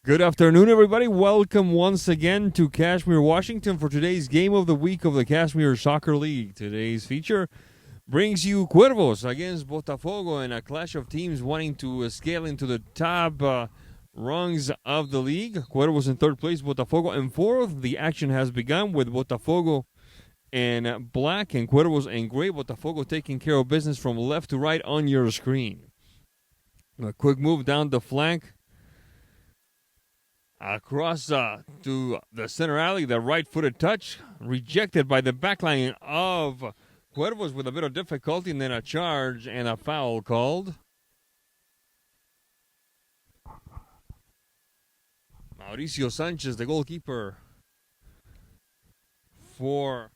Good afternoon, everybody. Welcome once again to Cashmere, Washington for today's game of the week of the Cashmere Soccer League. Today's feature brings you Cuervos against Botafogo in a clash of teams wanting to scale into the top rungs of the league. Cuervos in third place, Botafogo in fourth. The action has begun with Botafogo in black and Cuervos in gray. Botafogo taking care of business from left to right on your screen. A quick move down the flank. Across to the center alley, the right-footed touch, rejected by the backline of Cuervos with a bit of difficulty, and then a charge and a foul called. Mauricio Sanchez, the goalkeeper for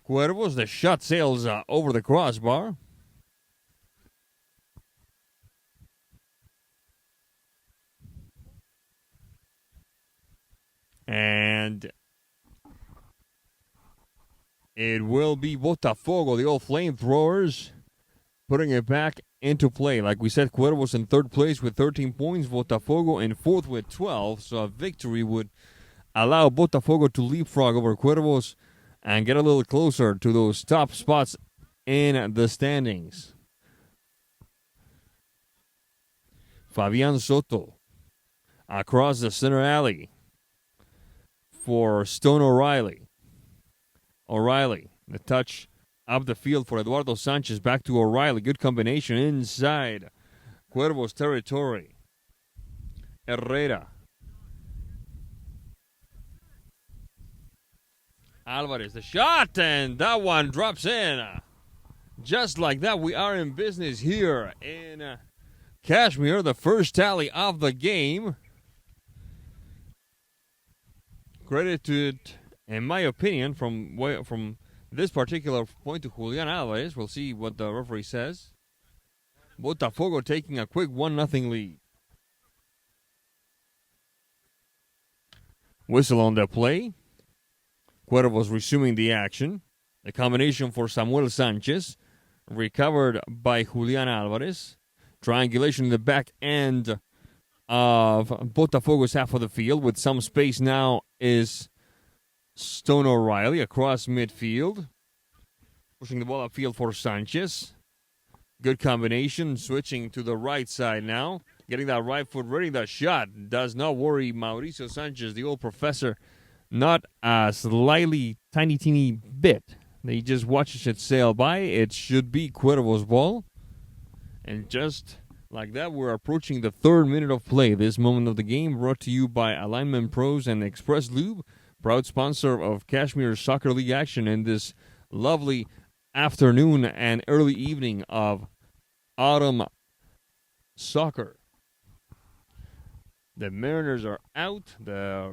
Cuervos. The shot sails over the crossbar. And it will be Botafogo, the old flamethrowers, putting it back into play. Like we said, Cuervos in third place with 13 points, Botafogo in fourth with 12. So a victory would allow Botafogo to leapfrog over Cuervos and get a little closer to those top spots in the standings. Fabian Soto across the center alley for Stone O'Reilly. The touch up the field for Eduardo Sanchez. Back to O'Reilly. Good combination inside Cuervos territory. Herrera. Alvarez, the shot, and that one drops in. Just like that, we are in business here in Cashmere. The first tally of the game. Credit to it, in my opinion, from this particular point to Julian Alvarez. We'll see what the referee says. Botafogo taking a quick 1-0 lead. Whistle on the play. Cuervos resuming the action. The combination for Samuel Sanchez. Recovered by Julian Alvarez. Triangulation in the back end of Botafogo's half of the field with some space now is Stone O'Reilly across midfield. Pushing the ball upfield for Sanchez. Good combination, switching to the right side now. Getting that right foot ready, that shot does not worry Mauricio Sanchez, the old professor, not a slightly teeny bit. He just watches it sail by. It should be Cuervos' ball. And just like that, we're approaching the third minute of play. This moment of the game brought to you by Alignment Pros and Express Lube, proud sponsor of Cashmere Soccer League action in this lovely afternoon and early evening of autumn soccer. The Mariners are out. The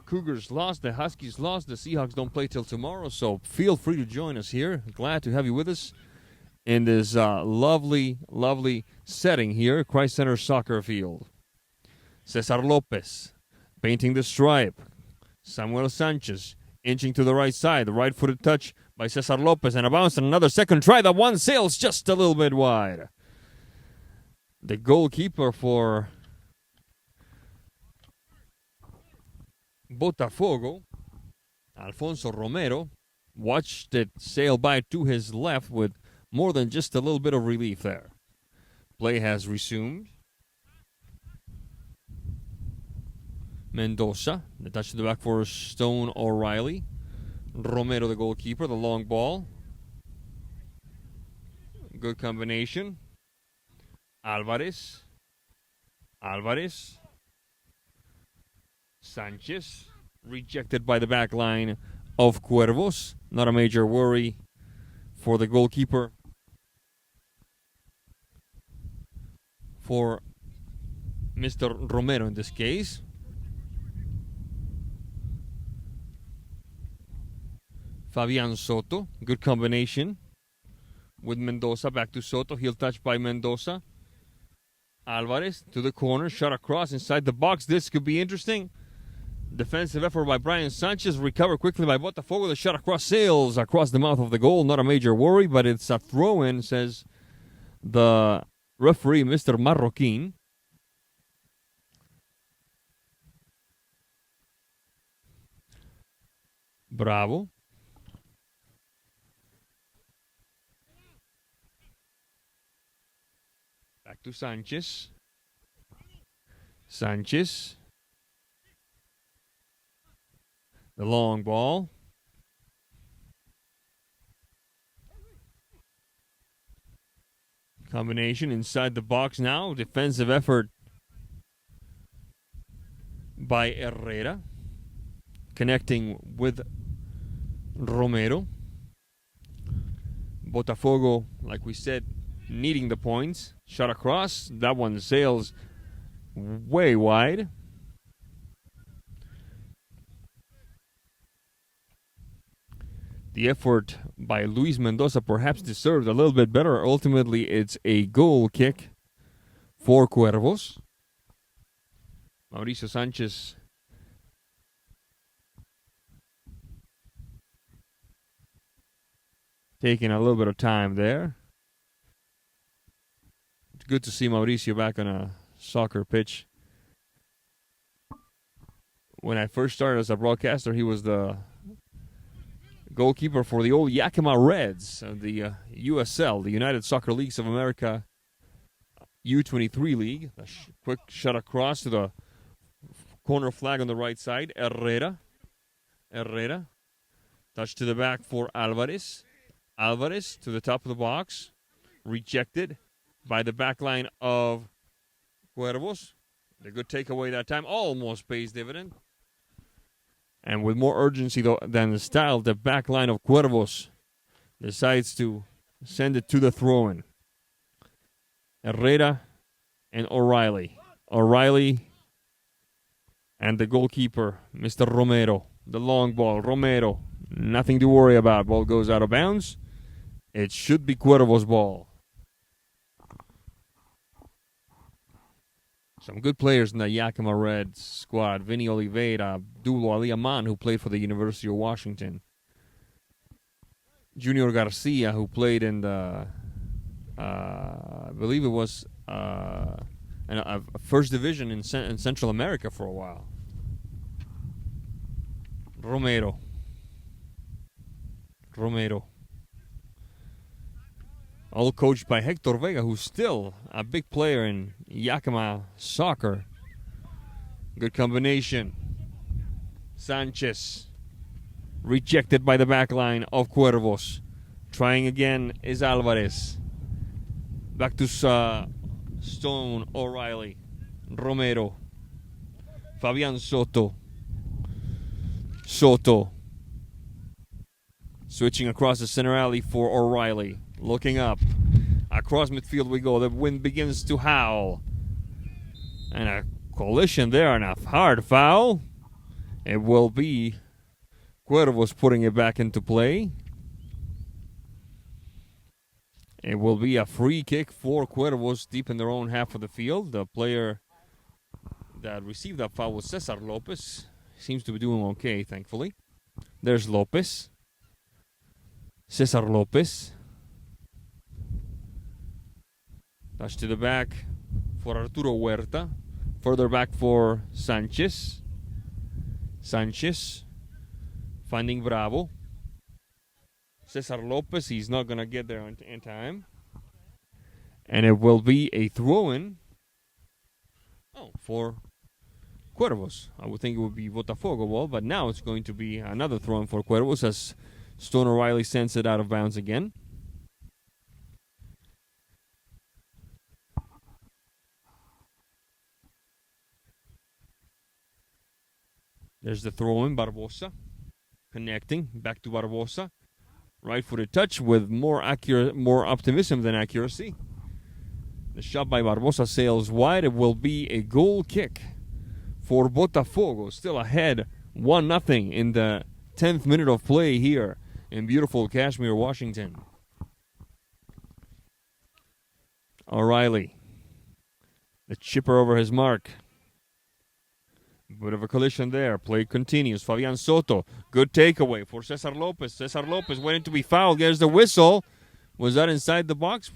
Cougars lost. The Huskies lost. The Seahawks don't play till tomorrow, so feel free to join us here. Glad to have you with us in this lovely setting here, Christ Center Soccer Field. Cesar Lopez painting the stripe. Samuel Sanchez inching to the right side. The right-footed touch by Cesar Lopez and a bounce and another second try. That one sails just a little bit wide. The goalkeeper for Botafogo, Alfonso Romero, watched it sail by to his left with more than just a little bit of relief there. Play has resumed. Mendoza, the touch to the back for Stone O'Reilly. Romero, the goalkeeper, the long ball. Good combination. Alvarez. Sanchez, rejected by the back line of Cuervos. Not a major worry for the goalkeeper. For Mr. Romero in this case. Fabian Soto, good combination with Mendoza. Back to Soto, heel touch by Mendoza. Alvarez to the corner, shot across inside the box. This could be interesting. Defensive effort by Brian Sanchez, recovered quickly by Botafogo. The shot across sails across the mouth of the goal. Not a major worry, but it's a throw-in, says the referee, Mr. Marroquin. Bravo. Back to Sanchez. Sanchez. The long ball. Combination inside the box now. Defensive effort by Herrera. Connecting with Romero. Botafogo, like we said, needing the points. Shot across. That one sails way wide. The effort by Luis Mendoza perhaps deserved a little bit better. Ultimately, it's a goal kick for Cuervos. Mauricio Sanchez taking a little bit of time there. It's good to see Mauricio back on a soccer pitch. When I first started as a broadcaster, he was the goalkeeper for the old Yakima Reds, the USL, the United Soccer Leagues of America U23 League. A quick shot across to the corner flag on the right side. Herrera. Touch to the back for Alvarez. Alvarez to the top of the box. Rejected by the back line of Cuervos. A good takeaway that time. Almost pays dividend. And with more urgency than the style, the back line of Cuervos decides to send it to the throw-in. Herrera and O'Reilly. O'Reilly and the goalkeeper, Mr. Romero. The long ball, Romero. Nothing to worry about. Ball goes out of bounds. It should be Cuervos' ball. Some good players in the Yakima Reds squad. Vinny Oliveira, Abdul Ali Aman, who played for the University of Washington. Junior Garcia, who played in the, I believe it was a first division in Central America for a while. Romero. All coached by Hector Vega, who's still a big player in Yakima soccer. Good combination. Sanchez. Rejected by the back line of Cuervos. Trying again is Alvarez. Back to Stone, O'Reilly. Romero. Fabian Soto. Switching across the center alley for O'Reilly. Looking up. Across midfield we go. The wind begins to howl. And a collision there and a hard foul. It will be Cuervos putting it back into play. It will be a free kick for Cuervos deep in their own half of the field. The player that received that foul was Cesar Lopez. Seems to be doing okay, thankfully. There's Lopez. Cesar Lopez. Touch to the back for Arturo Huerta. Further back for Sanchez. Sanchez finding Bravo. Cesar Lopez, he's not going to get there in time. And it will be a throw-in for Cuervos. I would think it would be Botafogo ball, but now it's going to be another throw-in for Cuervos as Stone O'Reilly sends it out of bounds again. There's the throw-in, Barbosa. Connecting, back to Barbosa. Right-footed touch with more optimism than accuracy. The shot by Barbosa sails wide. It will be a goal kick for Botafogo. Still ahead, 1-0 in the 10th minute of play here in beautiful Cashmere, Washington. O'Reilly. The chipper over his mark. Bit of a collision there. Play continues. Fabian Soto. Good takeaway for Cesar Lopez. Cesar Lopez waiting to be fouled. There's the whistle. Was that inside the box?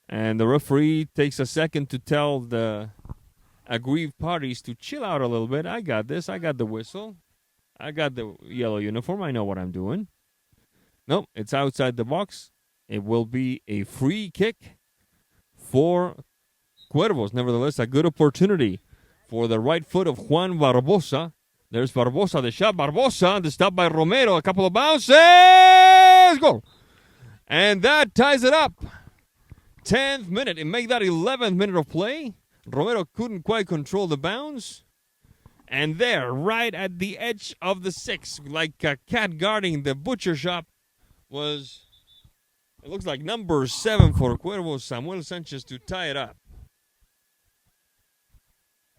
And the referee takes a second to tell the aggrieved parties to chill out a little bit. I got this. I got the whistle. I got the yellow uniform. I know what I'm doing. Nope, it's outside the box. It will be a free kick for Cuervos. Nevertheless, a good opportunity for the right foot of Juan Barbosa. There's Barbosa, the shot. Barbosa, the stop by Romero. A couple of bounces. Goal. And that ties it up. 10th minute. It made that 11th minute of play. Romero couldn't quite control the bounce. And there, right at the edge of the 6, like a cat guarding the butcher shop, was, it looks like number 7 for Cuervos, Samuel Sanchez, to tie it up.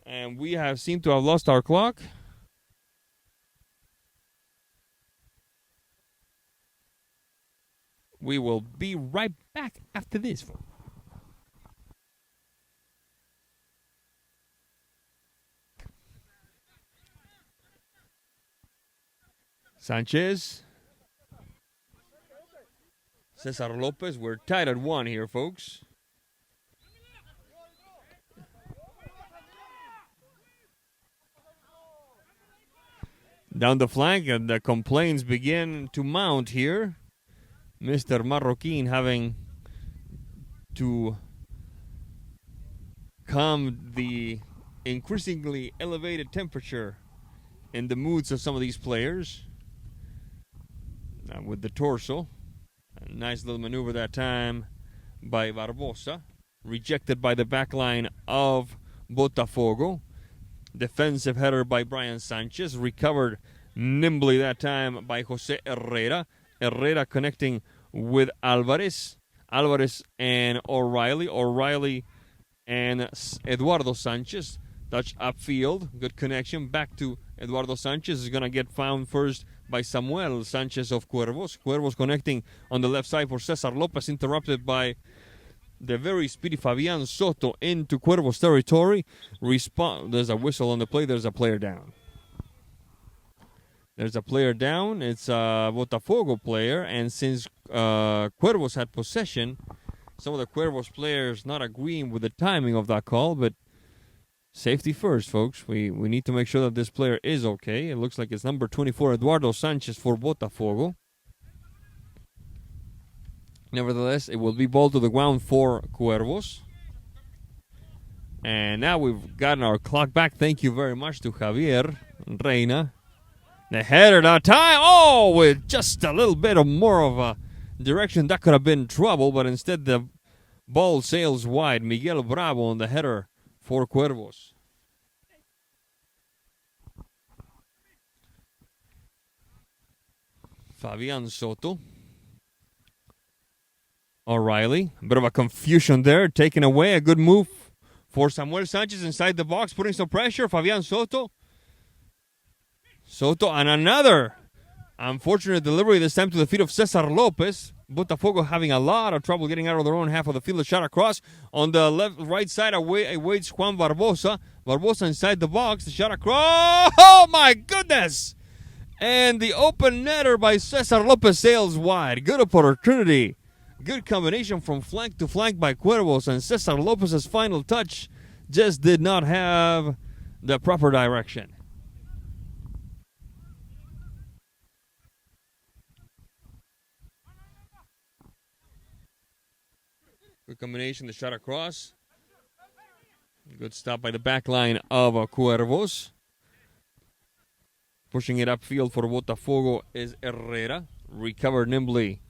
And we have seemed to have lost our clock. We will be right back after this. Sanchez. Cesar Lopez. We're tied at 1 here, folks. Down the flank, and the complaints begin to mount here. Mr. Marroquin having to calm the increasingly elevated temperature in the moods of some of these players. With the torso. A nice little maneuver that time by Barbosa. Rejected by the back line of Botafogo. Defensive header by Brian Sanchez. Recovered nimbly that time by Jose Herrera. Herrera connecting with Alvarez. Alvarez and O'Reilly. O'Reilly and Eduardo Sanchez. Touch upfield. Good connection. Back to Eduardo Sanchez. Is going to get found first by Samuel Sanchez of Cuervos. Cuervos connecting on the left side for Cesar Lopez. Interrupted by the very speedy Fabian Soto into Cuervos territory. There's a whistle on the play. There's a player down. There's a player down. It's a Botafogo player. And since Cuervos had possession, some of the Cuervos players not agreeing with the timing of that call. But safety first, folks. We need to make sure that this player is okay. It looks like it's number 24, Eduardo Sanchez for Botafogo. Nevertheless, it will be ball to the ground for Cuervos. And now we've gotten our clock back. Thank you very much to Javier Reina. The header that time. Oh, with just a little bit of more of a direction. That could have been trouble, but instead the ball sails wide. Miguel Bravo on the header for Cuervos. Fabian Soto. O'Reilly. A bit of a confusion there. Taken away. A good move for Samuel Sanchez inside the box. Putting some pressure. Fabian Soto. Soto and another unfortunate delivery. This time to the feet of Cesar Lopez. Botafogo having a lot of trouble getting out of their own half of the field. A shot across on the right side. Awaits Juan Barbosa. Barbosa inside the box. The shot across. Oh my goodness! And the open netter by Cesar Lopez sails wide. Good opportunity. Good combination from flank to flank by Cuervos. And Cesar Lopez's final touch just did not have the proper direction. Good combination, the shot across. Good stop by the back line of Cuervos. Pushing it upfield for Botafogo is Herrera. Recovered nimbly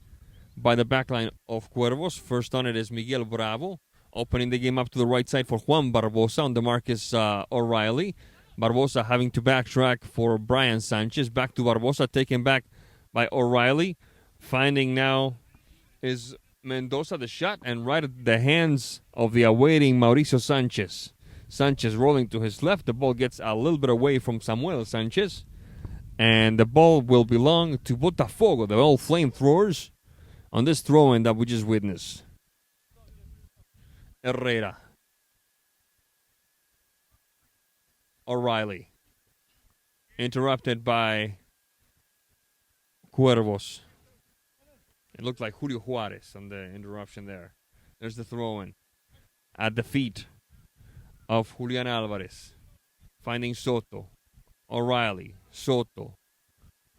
by the back line of Cuervos. First on it is Miguel Bravo. Opening the game up to the right side for Juan Barbosa on the Marcus O'Reilly. Barbosa having to backtrack for Brian Sanchez. Back to Barbosa, taken back by O'Reilly. Finding now is Mendoza the shot, and right at the hands of the awaiting Mauricio Sanchez. Sanchez rolling to his left. The ball gets a little bit away from Samuel Sanchez. And the ball will belong to Botafogo, the old flamethrowers, on this throw-in that we just witnessed. Herrera. O'Reilly. Interrupted by Cuervos. It looked like Julio Juarez on the interruption there. There's the throw-in at the feet of Julian Alvarez. Finding Soto. O'Reilly. Soto.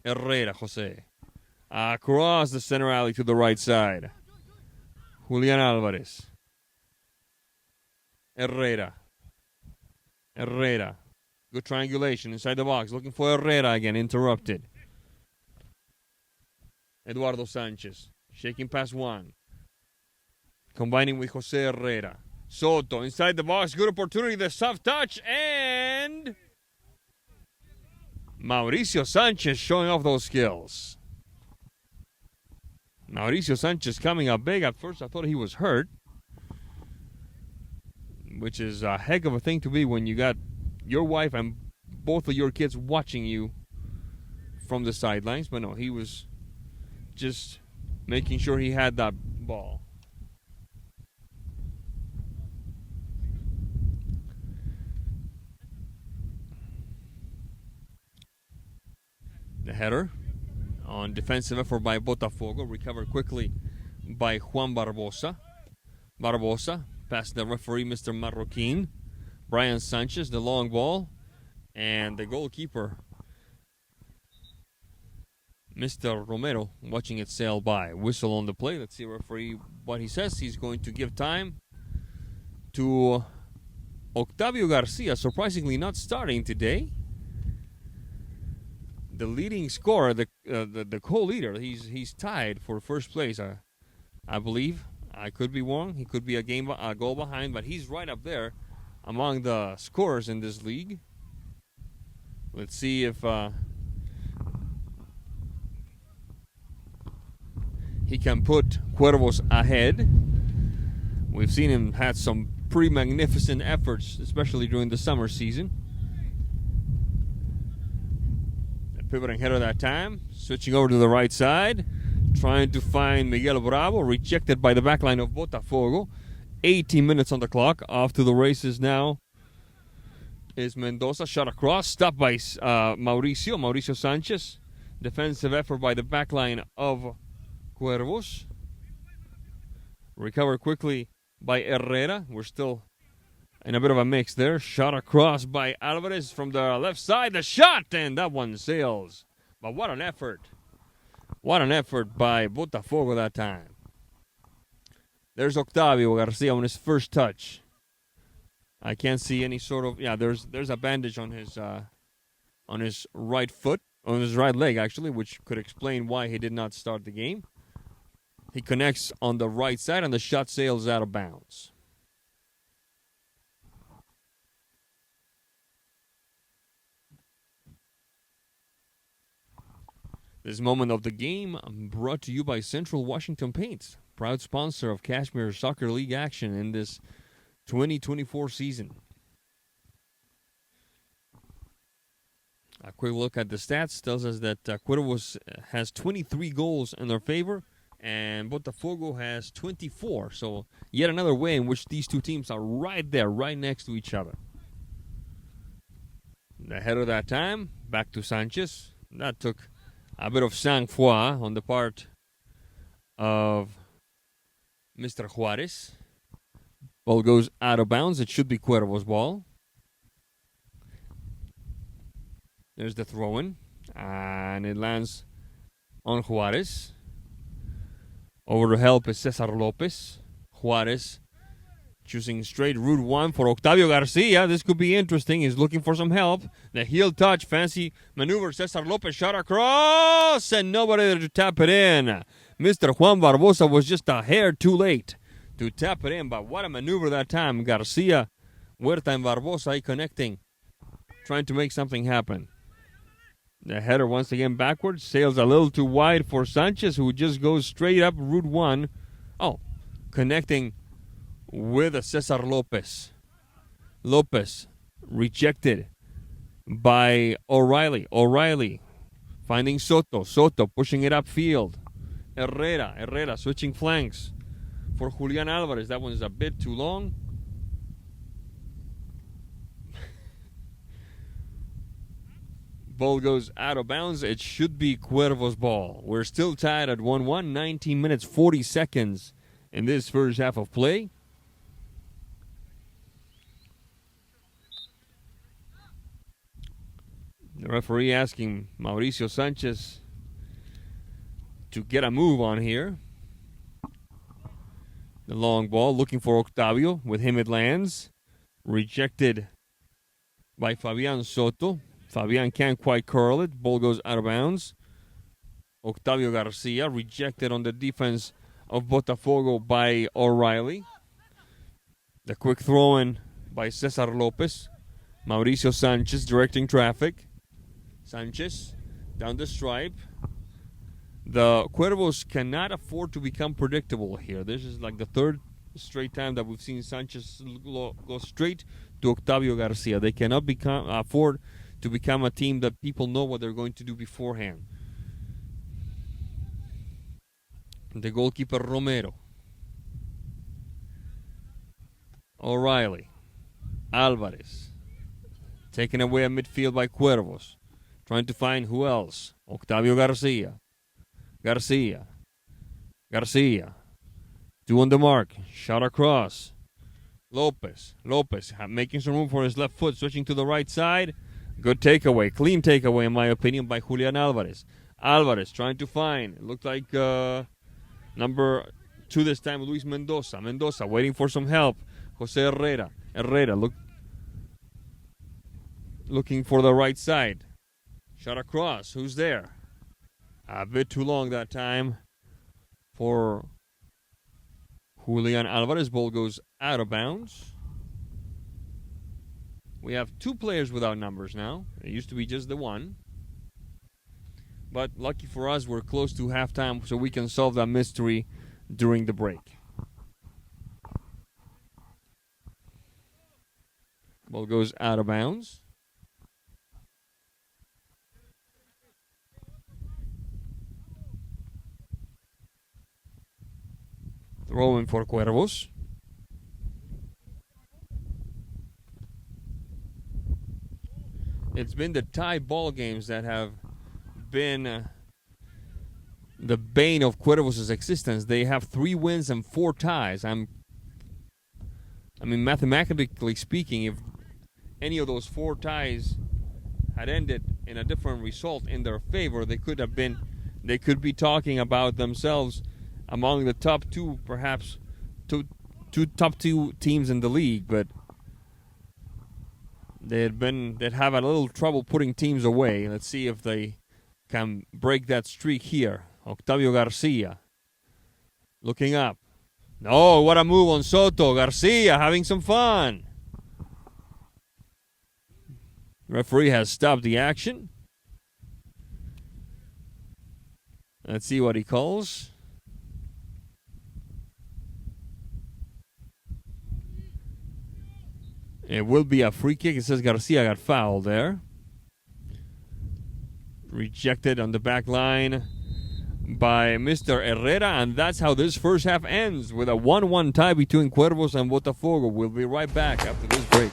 Herrera, Jose. Across the center alley to the right side. Julian Alvarez. Herrera. Herrera. Good triangulation inside the box. Looking for Herrera again. Interrupted. Eduardo Sanchez. Shaking past one. Combining with Jose Herrera. Soto inside the box. Good opportunity. The soft touch. And Mauricio Sanchez showing off those skills. Mauricio Sanchez coming up big. At first I thought he was hurt, which is a heck of a thing to be when you got your wife and both of your kids watching you from the sidelines. But no, he was just making sure he had that ball. The header on defensive effort by Botafogo, recovered quickly by Juan Barbosa. Barbosa past the referee, Mr. Marroquin. Brian Sanchez, the long ball, and the goalkeeper, Mr. Romero, watching it sail by. Whistle on the play. Let's see referee what he says. He's going to give time to Octavio Garcia, surprisingly not starting today. The leading scorer, the co-leader, he's tied for first place, I believe. I could be wrong. He could be a goal behind, but he's right up there among the scorers in this league. Let's see if he can put Cuervos ahead. We've seen him had some pretty magnificent efforts, especially during the summer season. Pivoting header that time, switching over to the right side, trying to find Miguel Bravo, rejected by the backline of Botafogo. 18 minutes on the clock. Off to the races now is Mendoza. Shot across, stopped by Mauricio Sanchez. Defensive effort by the backline of Cuervos. Recovered quickly by Herrera. We're still in a bit of a mix there. Shot across by Alvarez from the left side. The shot, and that one sails. But what an effort. What an effort by Botafogo that time. There's Octavio Garcia on his first touch. I can't see any sort of... Yeah, there's a bandage on his right foot. On his right leg, actually, which could explain why he did not start the game. He connects on the right side, and the shot sails out of bounds. This moment of the game brought to you by Central Washington Paints, proud sponsor of Cashmere Soccer League action in this 2024 season. A quick look at the stats tells us that Cuervos has 23 goals in their favor and Botafogo has 24. So yet another way in which these two teams are right there, right next to each other. The header that time, back to Sanchez. That took a bit of sang-froid on the part of Mr. Juarez. Ball goes out of bounds. It should be Cuervos' ball. There's the throw-in. And it lands on Juarez. Over to help is Cesar Lopez. Juarez choosing straight route one for Octavio Garcia. This could be interesting. He's looking for some help. The heel touch, fancy maneuver. Cesar Lopez shot across, and nobody there to tap it in. Mr. Juan Barbosa was just a hair too late to tap it in, but what a maneuver that time. Garcia, Huerta, and Barbosa connecting, trying to make something happen. The header once again backwards, sails a little too wide for Sanchez, who just goes straight up route one. Oh, connecting with a Cesar Lopez. Lopez rejected by O'Reilly. O'Reilly finding Soto. Soto pushing it upfield. Herrera switching flanks for Julian Alvarez. That one's a bit too long. Ball goes out of bounds. It should be Cuervos' ball. We're still tied at 1-1. 19 minutes, 40 seconds in this first half of play. The referee asking Mauricio Sanchez to get a move on here. The long ball looking for Octavio. With him it lands. Rejected by Fabian Soto. Fabian can't quite curl it. Ball goes out of bounds. Octavio Garcia rejected on the defense of Botafogo by O'Reilly. The quick throw in by Cesar Lopez. Mauricio Sanchez directing traffic. Sanchez down the stripe. The Cuervos cannot afford to become predictable here. This is like the third straight time that we've seen Sanchez go straight to Octavio Garcia. They cannot afford to become a team that people know what they're going to do beforehand. The goalkeeper Romero. O'Reilly. Alvarez. Taken away at midfield by Cuervos. Trying to find who else. Octavio Garcia. Garcia. Two on the mark. Shot across. Lopez making some room for his left foot. Switching to the right side. Good takeaway. Clean takeaway, in my opinion, by Julian Alvarez. Alvarez trying to find. It looked like number 2 this time, Luis Mendoza. Mendoza waiting for some help. Jose Herrera. Looking for the right side. Shot across. Who's there? A bit too long that time for Julian Alvarez. Ball goes out of bounds. We have 2 players without numbers now. It used to be just the one. But lucky for us, we're close to halftime, so we can solve that mystery during the break. Ball goes out of bounds. Throw in for Cuervos. It's been the tie ball games that have been the bane of Cuervos' existence. They have 3 wins and 4 ties. I mean, mathematically speaking, if any of those 4 ties had ended in a different result in their favor, they could be talking about themselves among the top 2, perhaps top 2 teams in the league, but they'd have a little trouble putting teams away. Let's see if they can break that streak here. Octavio Garcia looking up. No, what a move on Soto. Garcia having some fun. Referee has stopped the action. Let's see what he calls. It will be a free kick. It says Garcia got fouled there. Rejected on the back line by Mr. Herrera, and that's how this first half ends, with a 1-1 tie between Cuervos and Botafogo. We'll be right back after this break.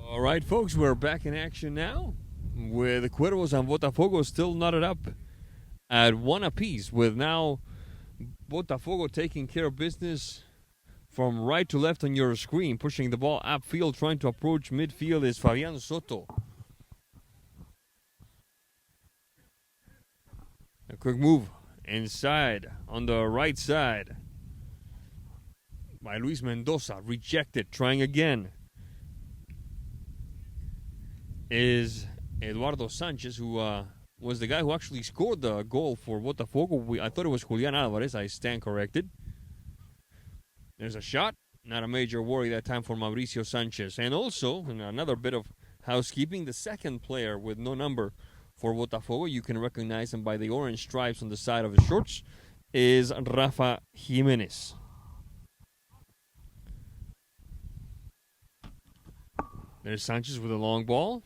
All right, folks, we're back in action now, with Cuervos and Botafogo still knotted up at 1 apiece, with now Botafogo taking care of business from right to left on your screen. Pushing the ball upfield, trying to approach midfield is Fabian Soto. A quick move inside on the right side by Luis Mendoza. Rejected, trying again is Eduardo Sanchez, who was the guy who actually scored the goal for Botafogo. I thought it was Julian Alvarez. I stand corrected. There's a shot. Not a major worry that time for Mauricio Sanchez. And also, another bit of housekeeping, the second player with no number for Botafogo, you can recognize him by the orange stripes on the side of his shorts, is Rafa Jimenez. There's Sanchez with a long ball.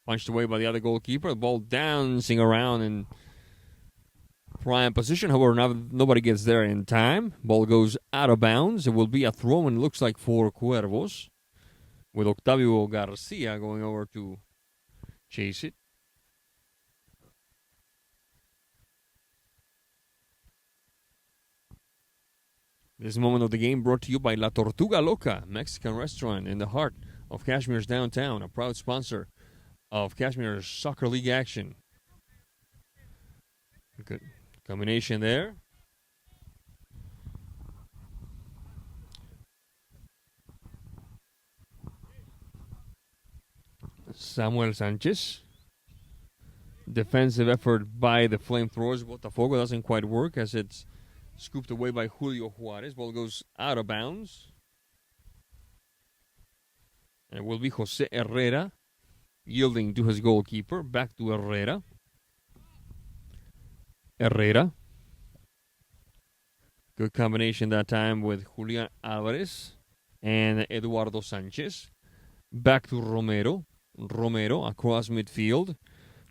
Punched away by the other goalkeeper. The ball dancing around in prime position. However, nobody gets there in time. Ball goes out of bounds. It will be a throw-in, looks like, for Cuervos. with Octavio Garcia going over to chase it. This moment of the game brought to you by La Tortuga Loca, Mexican restaurant in the heart of Cashmere's downtown, a proud sponsor of Cashmere's Soccer League action. Good combination there. Samuel Sanchez. Defensive effort by the flamethrowers. Botafogo doesn't quite work as it's scooped away by Julio Juarez. Ball goes out of bounds. And it will be Jose Herrera yielding to his goalkeeper. Back to Herrera. Herrera. Good combination that time with Julian Alvarez and Eduardo Sanchez. Back to Romero. Romero across midfield.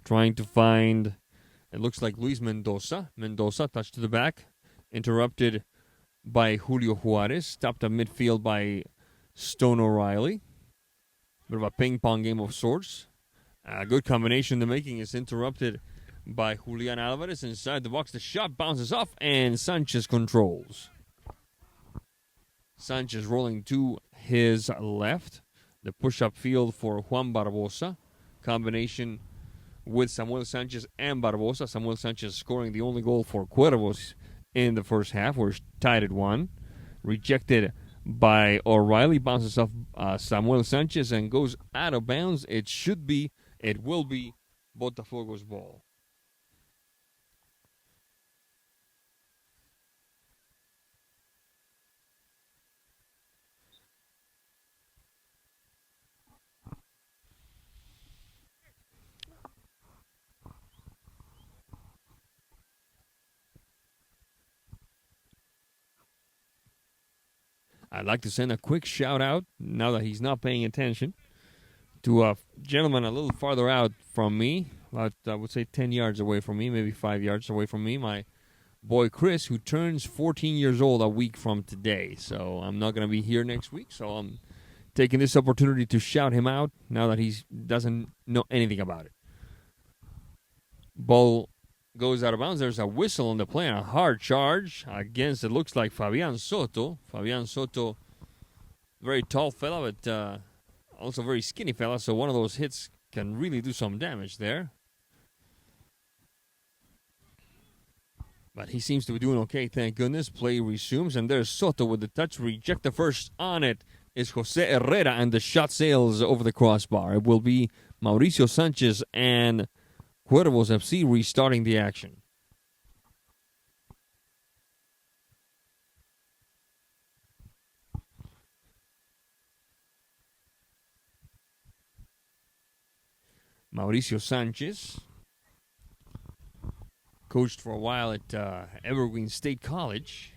Trying to find, it looks like Luis Mendoza. Mendoza touch to the back. Interrupted by Julio Juarez. Stopped at midfield by Stone O'Reilly. Bit of a ping-pong game of sorts. A good combination. The making is interrupted by Julian Alvarez inside the box. The shot bounces off and Sanchez controls. Sanchez rolling to his left. The push-up field for Juan Barbosa. Combination with Samuel Sanchez and Barbosa. Samuel Sanchez scoring the only goal for Cuervos in the first half. We're tied at 1. Rejected by O'Reilly. Bounces off Samuel Sanchez and goes out of bounds. It will be Botafogo's ball. I'd like to send a quick shout out, now that he's not paying attention, to a gentleman a little farther out from me, about, I would say 10 yards away from me, maybe 5 yards away from me, my boy Chris, who turns 14 years old a week from today. So I'm not going to be here next week, so I'm taking this opportunity to shout him out now that he doesn't know anything about it. Ball goes out of bounds. There's a whistle on the play and a hard charge against, it looks like, Fabian Soto. Fabian Soto, very tall fella, but also very skinny fella, so one of those hits can really do some damage there. But he seems to be doing okay, thank goodness. Play resumes, and there's Soto with the touch. Reject the first on it is Jose Herrera, and the shot sails over the crossbar. It will be Mauricio Sanchez and Cuervos FC restarting the action. Mauricio Sanchez, coached for a while at Evergreen State College.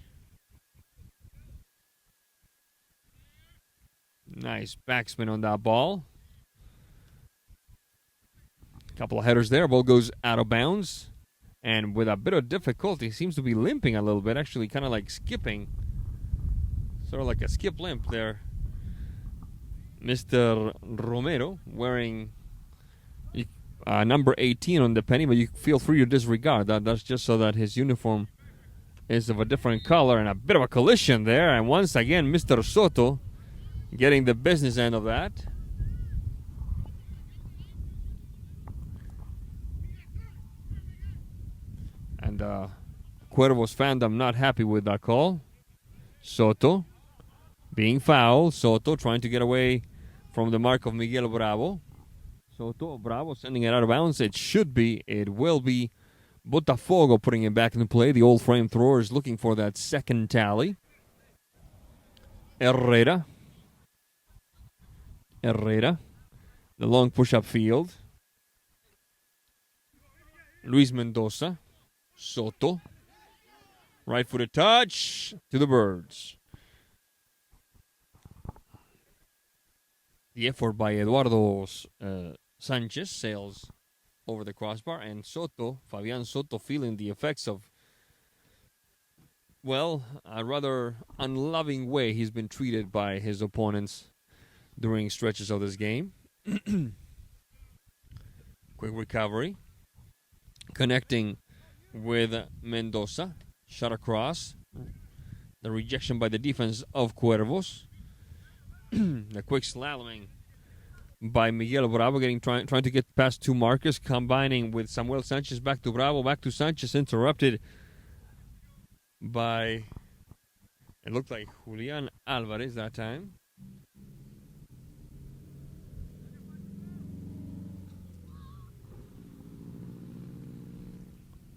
Nice backspin on that ball. Couple of headers there. Ball goes out of bounds. And with a bit of difficulty, seems to be limping a little bit. Actually, kind of like skipping. Sort of like a skip limp there. Mr. Romero wearing number 18 on the penny, but you feel free to disregard that. That's just so that his uniform is of a different color, and a bit of a collision there. And once again, Mr. Soto getting the business end of that. And Cuervos fandom not happy with that call. Soto being fouled. Soto trying to get away from the mark of Miguel Bravo. Soto, Bravo sending it out of bounds. It will be Botafogo putting it back into play. The old frame thrower is looking for that second tally. Herrera. The long push-up field. Luis Mendoza. Soto. Right-footed touch to the birds. The effort by Eduardo Sanchez sails over the crossbar, and Soto, Fabian Soto, feeling the effects of, well, a rather unloving way he's been treated by his opponents during stretches of this game. Quick recovery. Connecting with Mendoza. Shot across. The rejection by the defense of Cuervos. The quick slaloming by Miguel Bravo, trying to get past two markers, combining with Samuel Sanchez. Back to Bravo, back to Sanchez, interrupted by, it looked like Julian Alvarez that time.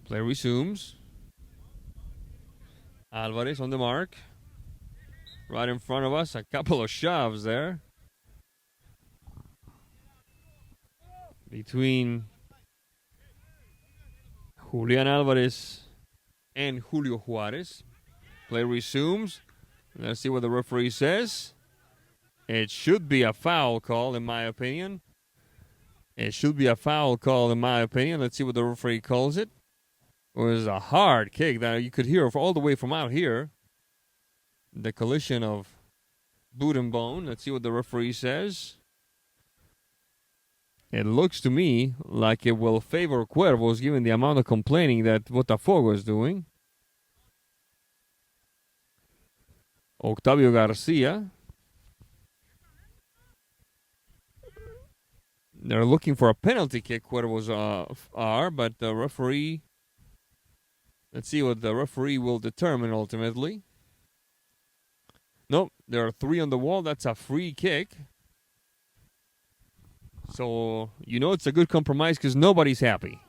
Play resumes. Alvarez on the mark. Right in front of us, a couple of shoves there. Between Julian Alvarez and Julio Juarez. Play resumes. Let's see what the referee says. It should be a foul call, in my opinion. It should be a foul call, in my opinion. Let's see what the referee calls it. It was a hard kick that you could hear all the way from out here. The collision of boot and bone. Let's see what the referee says. It looks to me like it will favor Cuervos given the amount of complaining that Botafogo is doing. Octavio Garcia. They're looking for a penalty kick, Cuervos are, but the referee... Let's see what the referee will determine ultimately. Nope, there are three on the wall. That's a free kick. So, it's a good compromise because nobody's happy.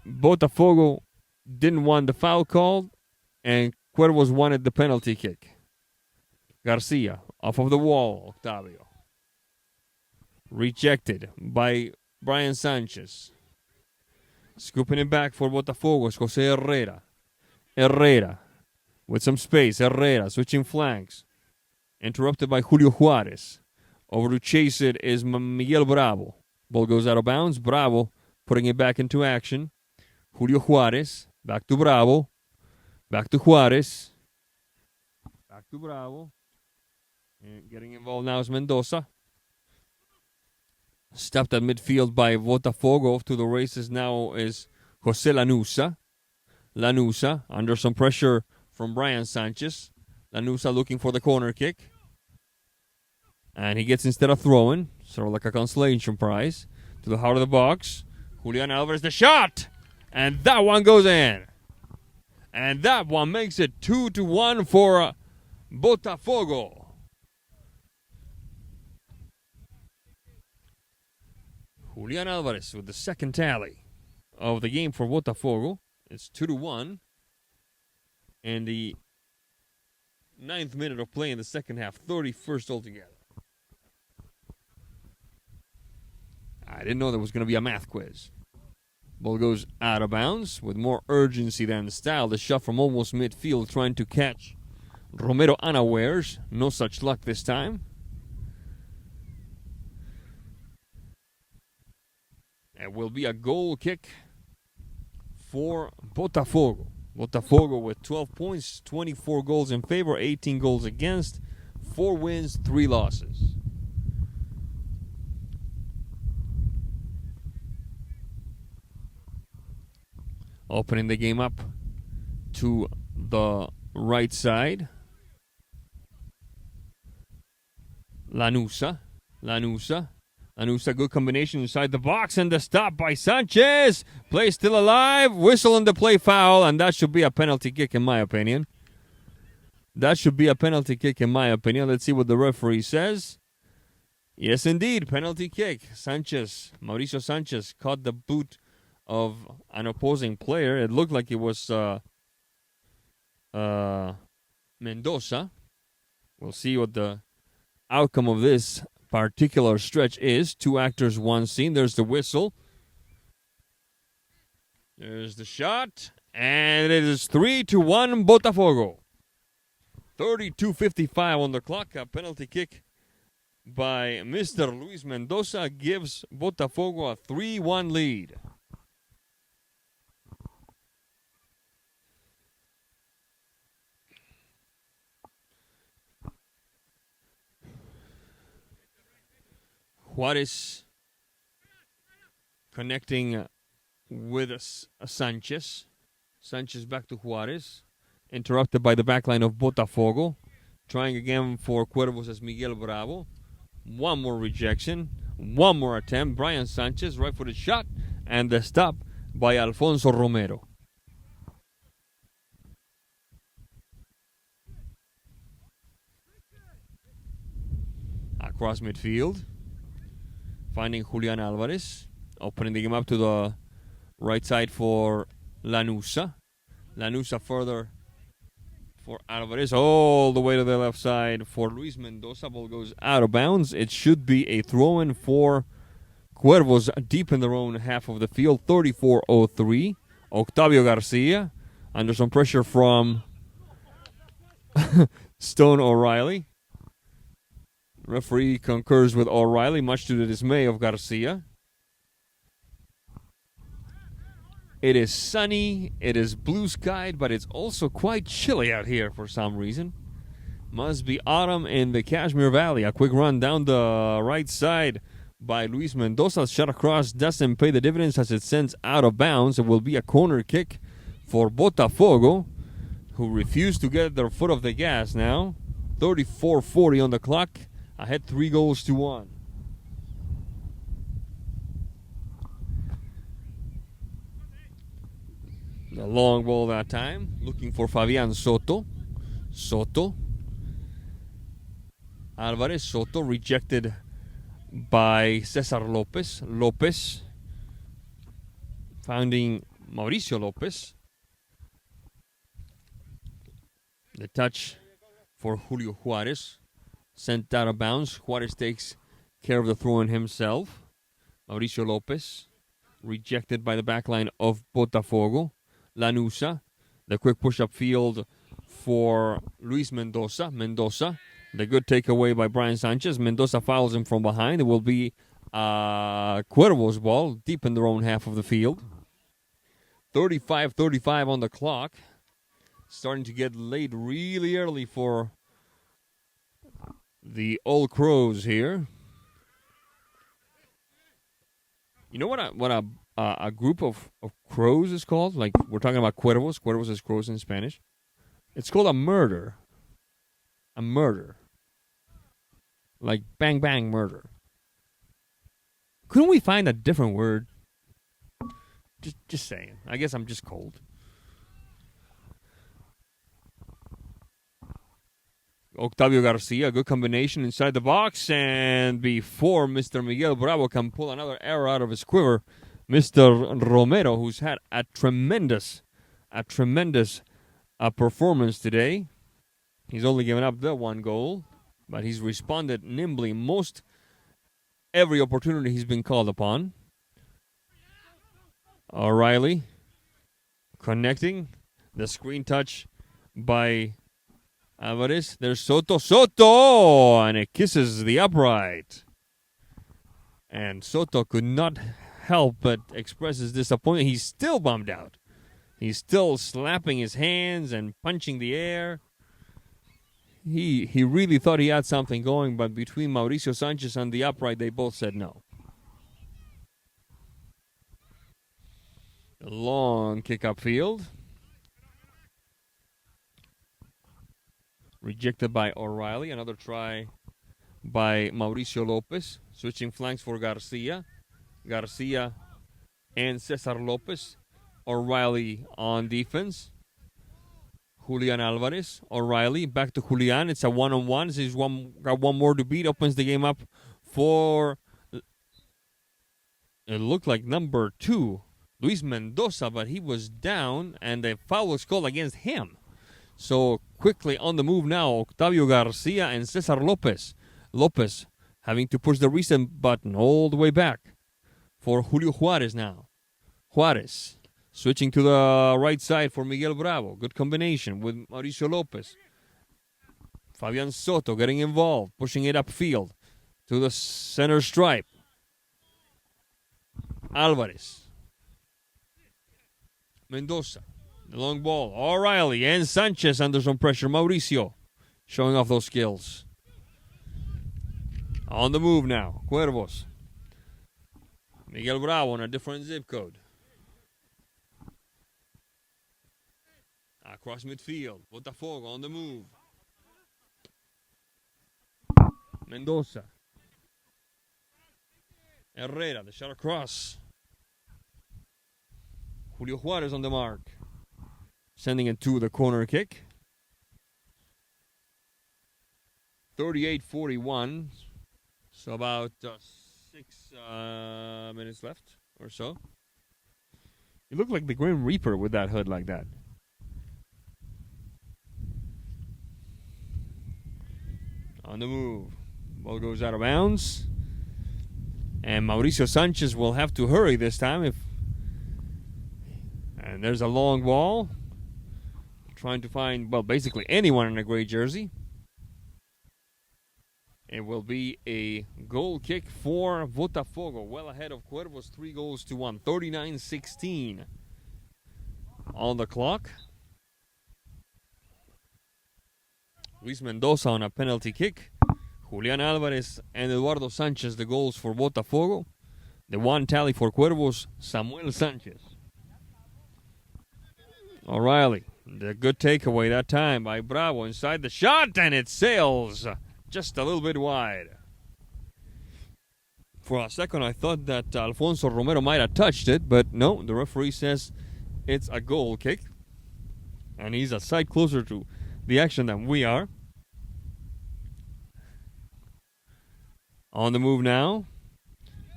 Botafogo didn't want the foul called, and Cuervos wanted the penalty kick. Garcia, off of the wall, Octavio. Rejected by Brian Sanchez. Scooping it back for Botafogo is Jose Herrera. Herrera with some space. Herrera switching flanks. Interrupted by Julio Juarez. Over to chase it is Miguel Bravo. Ball goes out of bounds. Bravo putting it back into action. Julio Juarez. Back to Bravo. Back to Juarez. Back to Bravo. And getting involved now is Mendoza. Stopped at midfield by Botafogo. Off to the races now is Jose Lanusa. Lanusa under some pressure from Brian Sanchez. Lanusa looking for the corner kick. And he gets, instead of throwing, sort of like a consolation prize, to the heart of the box. Julian Alvarez, the shot! And that one goes in. And that one makes it 2-1 for Botafogo. Julian Alvarez with the second tally of the game for Botafogo. It's 2-1. And the 9th minute of play in the second half, 31st altogether. I didn't know there was going to be a math quiz. Ball goes out of bounds with more urgency than style. The shot from almost midfield trying to catch Romero unawares. No such luck this time. It will be a goal kick for Botafogo. Botafogo with 12 points, 24 goals in favor, 18 goals against, 4 wins, 3 losses. Opening the game up to the right side. Lanusa, good combination inside the box, and the stop by Sanchez. Play still alive. Whistle on the play, foul, and that should be a penalty kick in my opinion. Let's see what the referee says. Yes, indeed, penalty kick. Mauricio Sanchez caught the boot of an opposing player. It looked like it was Mendoza. We'll see what the outcome of this particular stretch is. 2 actors, 1 scene. There's the whistle. There's the shot. And it is 3-1 Botafogo. 32:55 on the clock. A penalty kick by Mr. Luis Mendoza gives Botafogo a 3-1 lead. Juarez connecting with Sanchez. Sanchez back to Juarez. Interrupted by the backline of Botafogo. Trying again for Cuervos as Miguel Bravo. One more rejection. One more attempt. Brian Sanchez, right-footed shot. And the stop by Alfonso Romero. Across midfield. Finding Julian Alvarez. Opening the game up to the right side for Lanusa. Lanusa further for Alvarez. All the way to the left side for Luis Mendoza. Ball goes out of bounds. It should be a throw-in for Cuervos deep in their own half of the field. 34-03. Octavio Garcia under some pressure from Stone O'Reilly. Referee concurs with O'Reilly, much to the dismay of Garcia. It is sunny, it is blue skied, but it's also quite chilly out here for some reason. Must be autumn in the Cashmere Valley. A quick run down the right side by Luis Mendoza. Shot across doesn't pay the dividends as it sends out of bounds. It will be a corner kick for Botafogo, who refuse to get their foot off the gas now. 34-40 on the clock. Ahead 3-1. The long ball that time. Looking for Fabian Soto. Soto. Alvarez. Soto rejected by Cesar Lopez. Lopez. Finding Mauricio Lopez. The touch for Julio Juarez. Sent out of bounds. Juarez takes care of the throw-in himself. Mauricio Lopez. Rejected by the backline of Botafogo. Lanusa. The quick push-up field for Luis Mendoza. Mendoza. The good takeaway by Brian Sanchez. Mendoza fouls him from behind. It will be Cuervos ball deep in their own half of the field. 35-35 on the clock. Starting to get late really early for the Old Crows here. You know what a group of crows is called? Like, we're talking about Cuervos. Cuervos is crows in Spanish. It's called a murder. A murder. Like bang bang murder. Couldn't we find a different word? Just saying. I guess I'm just cold. Octavio Garcia, good combination inside the box, and before Mr. Miguel Bravo can pull another arrow out of his quiver, Mr. Romero, who's had a tremendous performance today. He's only given up the one goal, but he's responded nimbly most every opportunity he's been called upon. O'Reilly connecting, the screen touch by Alvarez. There's Soto, and it kisses the upright. And Soto could not help but express his disappointment. He's still bummed out. He's still slapping his hands and punching the air. He really thought he had something going, but between Mauricio Sanchez and the upright, they both said no. A long kick upfield. Rejected by O'Reilly. Another try by Mauricio Lopez. Switching flanks for Garcia. Garcia and Cesar Lopez. O'Reilly on defense. Julian Alvarez. O'Reilly back to Julian. It's a one-on-one. He's got one more to beat. Opens the game up for, it looked like number 2, Luis Mendoza, but he was down and the foul was called against him. So quickly on the move now, Octavio Garcia and Cesar Lopez. Lopez having to push the reset button all the way back for Julio Juarez now. Juarez switching to the right side for Miguel Bravo. Good combination with Mauricio Lopez. Fabian Soto getting involved, pushing it upfield to the center stripe. Alvarez. Mendoza. The long ball. O'Reilly and Sanchez under some pressure. Mauricio showing off those skills. On the move now. Cuervos. Miguel Bravo on a different zip code. Across midfield. Botafogo on the move. Mendoza. Herrera, the shot across. Julio Juarez on the mark. Sending it to the corner kick. 38-41. So about 6 minutes left or so. You look like the Grim Reaper with that hood like that. On the move. Ball goes out of bounds. And Mauricio Sanchez will have to hurry this time. And there's a long ball. Trying to find, well, basically anyone in a gray jersey. It will be a goal kick for Botafogo. Well ahead of Cuervos, 3-1. 39-16 on the clock. Luis Mendoza on a penalty kick. Julian Alvarez and Eduardo Sanchez, the goals for Botafogo. The one tally for Cuervos, Samuel Sanchez. O'Reilly, the good takeaway that time by Bravo inside the shot, and it sails just a little bit wide. For a second, I thought that Alfonso Romero might have touched it, but no, the referee says it's a goal kick. And he's a sight closer to the action than we are. On the move now.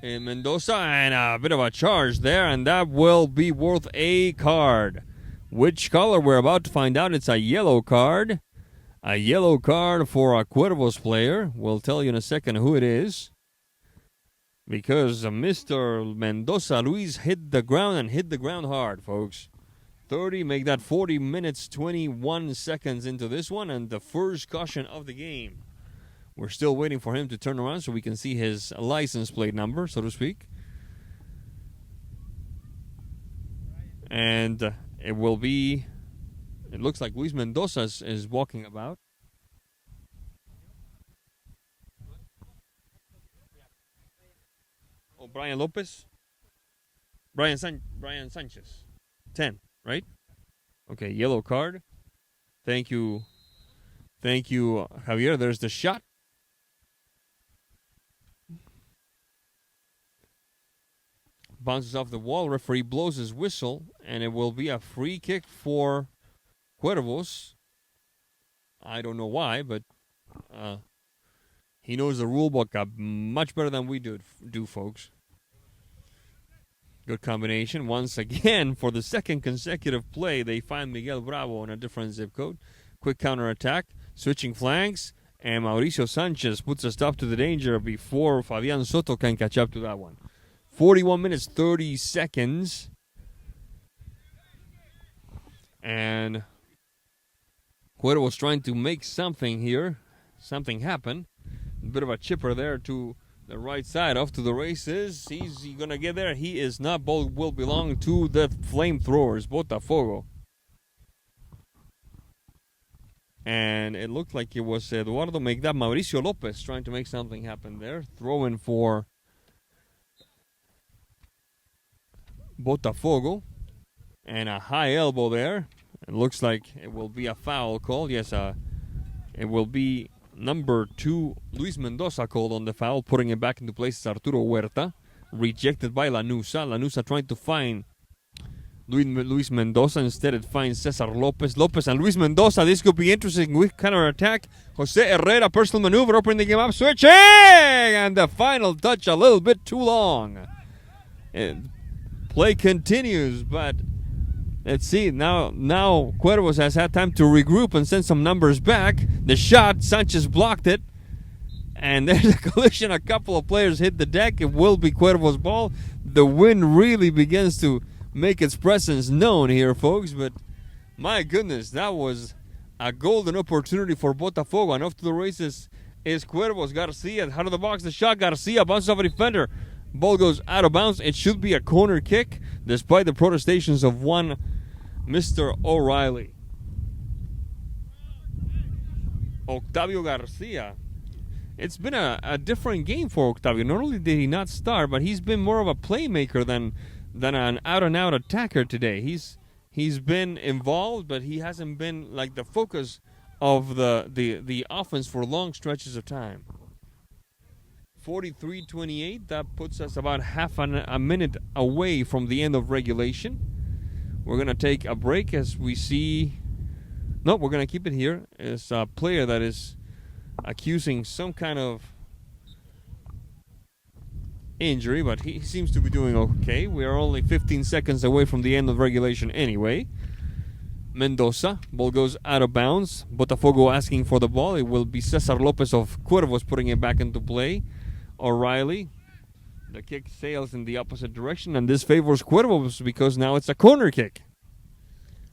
Mendoza, and a bit of a charge there, and that will be worth a card. Which color? We're about to find out. It's a yellow card. A yellow card for a Cuervos player. We'll tell you in a second who it is. Because Mr. Mendoza Luis hit the ground and hit the ground hard, folks. 30, make that 40 minutes, 21 seconds into this one, and the first caution of the game. We're still waiting for him to turn around so we can see his license plate number, so to speak. And it will be, it looks like Luis Mendoza is walking about. Oh, Brian Lopez? Brian Sanchez. 10, right? Okay, yellow card. Thank you, Javier. There's the shot. Bounces off the wall. Referee blows his whistle, and it will be a free kick for Cuervos. I don't know why, but he knows the rule book much better than we do, folks. Good combination. Once again, for the second consecutive play, they find Miguel Bravo on a different zip code. Quick counterattack, switching flanks, and Mauricio Sanchez puts a stop to the danger before Fabian Soto can catch up to that one. 41 minutes, 30 seconds. And Cuervos trying to make something here. Something happen. A bit of a chipper there to the right side. Off to the races. He's going to get there. He is not. Ball will belong to the flamethrowers, Botafogo. And it looked like it was Eduardo Mauricio Lopez trying to make something happen there. Throwing for Botafogo, and a high elbow there. It looks like it will be a foul call. Yes, it will be number 2, Luis Mendoza, called on the foul, putting it back into place. Arturo Huerta, rejected by Lanusa. Lanusa trying to find Luis Mendoza. Instead, it finds Cesar Lopez. Lopez and Luis Mendoza. This could be interesting with counter attack. Jose Herrera, personal maneuver, opening the game up, switching, and the final touch a little bit too long. Play continues, but let's see. Now Cuervos has had time to regroup and send some numbers back. The shot, Sanchez blocked it. And there's a collision. A couple of players hit the deck. It will be Cuervos' ball. The wind really begins to make its presence known here, folks. But my goodness, that was a golden opportunity for Botafogo. And off to the races is Cuervos. Garcia out of the box. The shot, Garcia bounces off a defender. Ball goes out of bounds. It should be a corner kick, despite the protestations of one Mr. O'Reilly. Octavio Garcia it's been a different game for Octavio. Not only did he not start, but he's been more of a playmaker than an out-and-out attacker today. He's been involved, but he hasn't been like the focus of the offense for long stretches of time. 43-28, that puts us about half a minute away from the end of regulation. We're going to take a break as we see... No, we're going to keep it here. It's a player that is accusing some kind of injury, but he seems to be doing okay. We are only 15 seconds away from the end of regulation anyway. Mendoza, ball goes out of bounds. Botafogo asking for the ball. It will be Cesar Lopez of Cuervos putting it back into play. O'Reilly, the kick sails in the opposite direction, and this favors Cuervos because now it's a corner kick.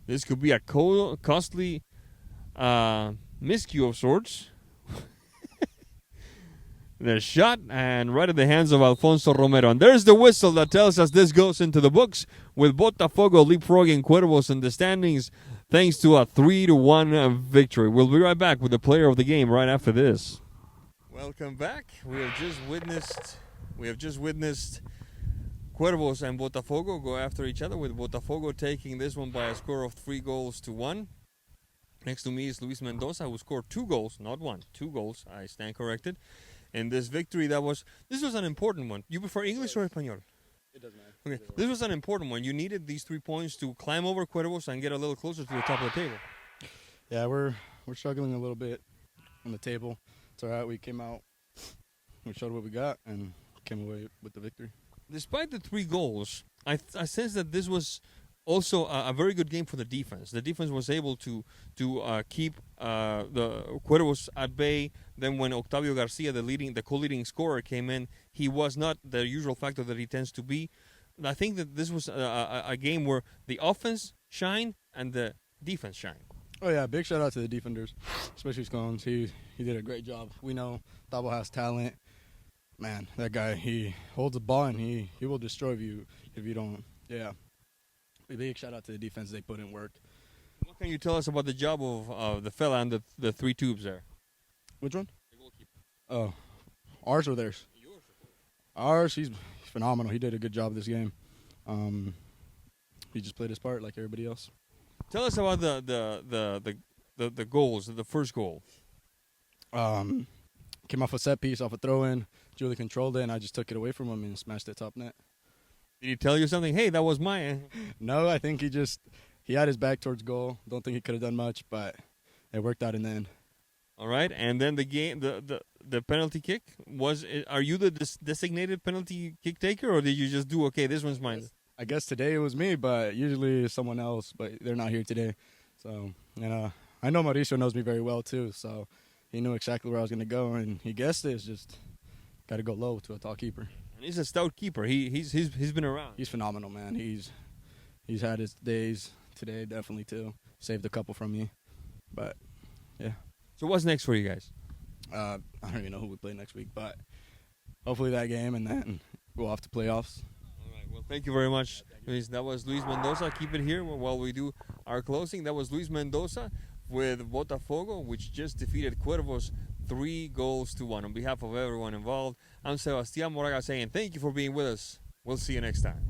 This could be a costly miscue of sorts. The shot, and right in the hands of Alfonso Romero. And there's the whistle that tells us this goes into the books, with Botafogo leapfrogging Cuervos in the standings thanks to a 3-1 victory. We'll be right back with the player of the game right after this. Welcome back. We have just witnessed Cuervos and Botafogo go after each other, with Botafogo taking this one by a score of 3-1. Next to me is Luis Mendoza, who scored 2 goals, not 1, 2 goals. I stand corrected. And this victory, this was an important one. You prefer English or Espanol? It doesn't matter. Okay, this was an important one. You needed these 3 points to climb over Cuervos and get a little closer to the top of the table. Yeah, we're struggling a little bit on the table. It's all right. We came out, we showed what we got, and came away with the victory. Despite the 3 goals, I sense that this was also a very good game for the defense. The defense was able to keep the Cuervos at bay. Then when Octavio Garcia, the co-leading scorer, came in, he was not the usual factor that he tends to be. I think that this was a game where the offense shined and the defense shined. Oh yeah, big shout out to the defenders, especially Scones. He did a great job. We know Thabo has talent. Man, that guy, he holds the ball and he will destroy you if you don't. Yeah. A big shout out to the defense. They put in work. What can you tell us about the job of the fella and the 3 tubes there? Which one? The goalkeeper. Oh, ours or theirs? Yours. Ours. He's phenomenal. He did a good job this game. He just played his part like everybody else. Tell us about the goals. The first goal. Came off a set piece, off a throw-in. Julie controlled it, and I just took it away from him and smashed it top net. Did he tell you something? Hey, that was mine. No, I think he had his back towards goal. Don't think he could have done much, but it worked out in the end. All right, and then the game, the penalty kick are you the designated penalty kick taker, or did you just do okay? This one's mine. I guess today it was me, but usually it's someone else. But they're not here today, so I know Mauricio knows me very well too, so he knew exactly where I was going to go, and he guessed it. It's just got to go low to a tall keeper. And he's a stout keeper. He's been around. He's phenomenal, man. He's had his days today, definitely too. Saved a couple from me, but yeah. So what's next for you guys? I don't even know who we play next week, but hopefully that game and then go off to playoffs. All right. Well, thank you very much, Luis. That was Luis Mendoza. Keep it here while we do our closing. That was Luis Mendoza with Botafogo, which just defeated Cuervos 3-1. On behalf of everyone involved, I'm Sebastián Moraga saying thank you for being with us. We'll see you next time.